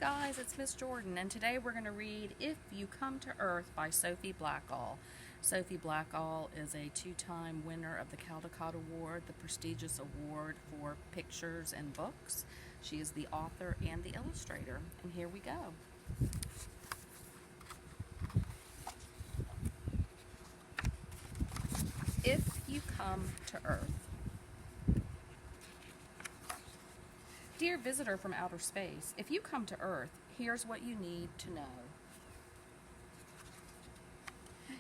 guys, it's Miss Jordan, and today we're going to read If You Come to Earth by Sophie Blackall. Sophie Blackall is a two-time winner of the Caldecott Award, the prestigious award for pictures and books. She is the author and the illustrator, and here we go. If You Come to Earth. Dear visitor from outer space, if you come to Earth, here's what you need to know.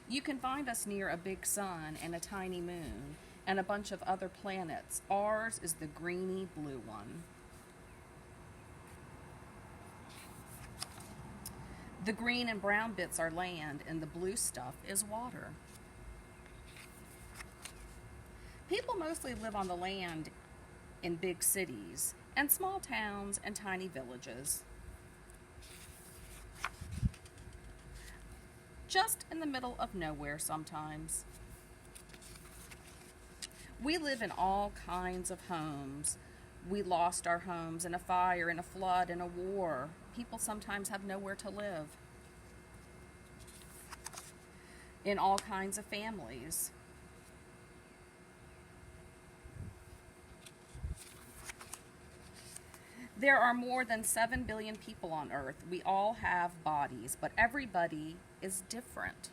You can find us near a big sun and a tiny moon and a bunch of other planets. Ours is the greeny blue one. The green and brown bits are land and the blue stuff is water. People mostly live on the land in big cities and small towns and tiny villages. Just in the middle of nowhere sometimes. We live in all kinds of homes. We lost our homes in a fire, in a flood, in a war. People sometimes have nowhere to live. In all kinds of families. There are more than 7 billion people on Earth. We all have bodies, but everybody is different.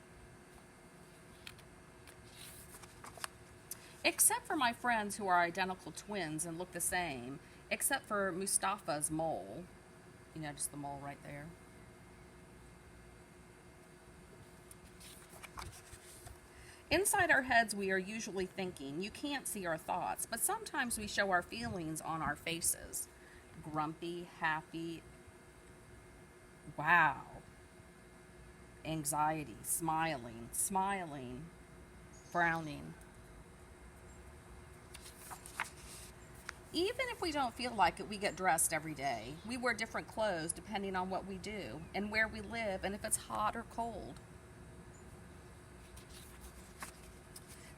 Except for my friends who are identical twins and look the same, except for Mustafa's mole. You know, just the mole right there. Inside our heads, we are usually thinking. You can't see our thoughts, but sometimes we show our feelings on our faces. Grumpy, happy, wow, anxiety, smiling, frowning. Even if we don't feel like it, we get dressed every day. We wear different clothes depending on what we do and where we live and if it's hot or cold.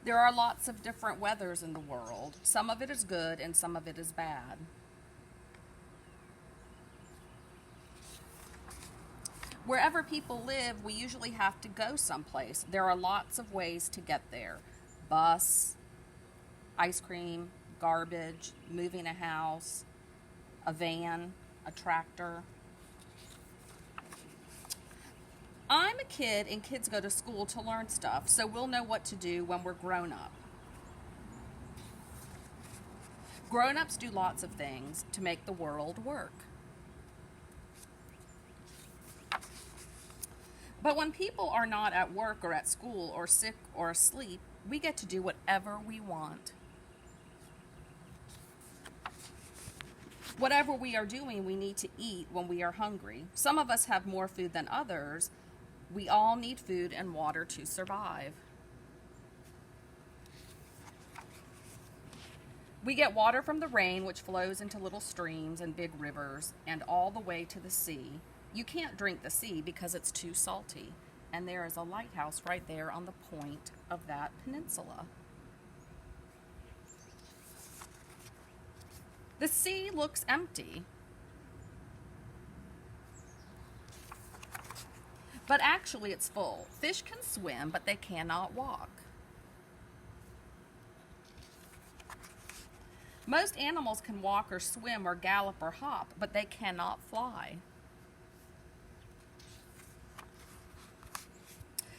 There are lots of different weathers in the world. Some of it is good and some of it is bad. Wherever people live, we usually have to go someplace. There are lots of ways to get there. Bus, ice cream, garbage, moving a house, a van, a tractor. I'm a kid and kids go to school to learn stuff, so we'll know what to do when we're grown up. Grown-ups do lots of things to make the world work. But when people are not at work or at school or sick or asleep, we get to do whatever we want. Whatever we are doing, we need to eat when we are hungry. Some of us have more food than others. We all need food and water to survive. We get water from the rain, which flows into little streams and big rivers and all the way to the sea. You can't drink the sea because it's too salty, and there is a lighthouse right there on the point of that peninsula. The sea looks empty, but actually it's full. Fish can swim, but they cannot walk. Most animals can walk or swim or gallop or hop, but they cannot fly.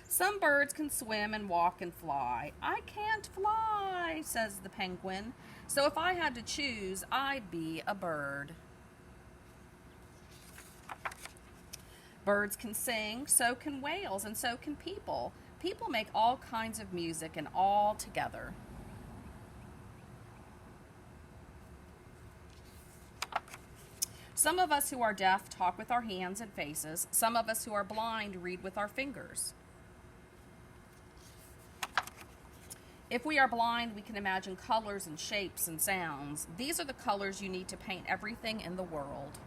Some birds can swim and walk and fly. I can't fly, says the penguin. So if I had to choose, I'd be a bird. Birds can sing, so can whales, and so can people. People make all kinds of music and all together. Some of us who are deaf talk with our hands and faces. Some of us who are blind read with our fingers. If we are blind, we can imagine colors and shapes and sounds. These are the colors you need to paint everything in the world.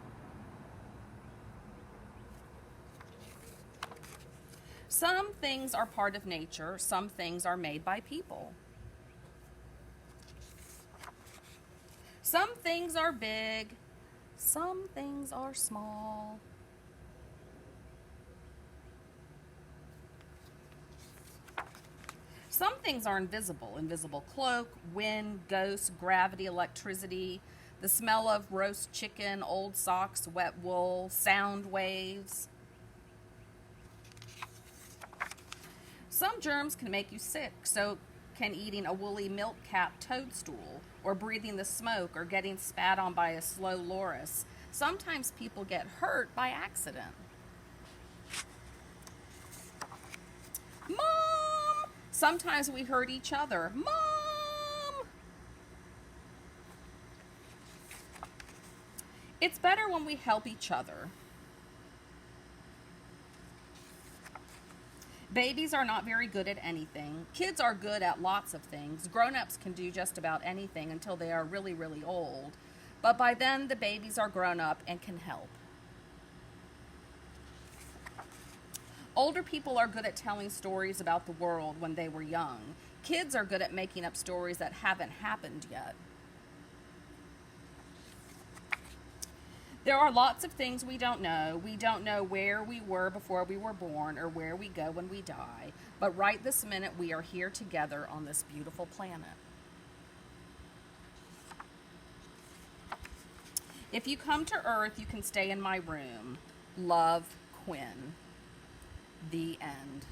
Some things are part of nature. Some things are made by people. Some things are big. Some things are small. Some things are invisible. Invisible cloak, wind, ghosts, gravity, electricity, the smell of roast chicken, old socks, wet wool, sound waves. Some germs can make you sick, so can eating a woolly milk cap toadstool, or breathing the smoke, or getting spat on by a slow loris. Sometimes people get hurt by accident. Mom! Sometimes we hurt each other. Mom! It's better when we help each other. Babies are not very good at anything. Kids are good at lots of things. Grown-ups can do just about anything until they are really, really old. But by then, the babies are grown up and can help. Older people are good at telling stories about the world when they were young. Kids are good at making up stories that haven't happened yet. There are lots of things we don't know. We don't know where we were before we were born or where we go when we die. But right this minute, we are here together on this beautiful planet. If you come to Earth, you can stay in my room. Love, Quinn. The end.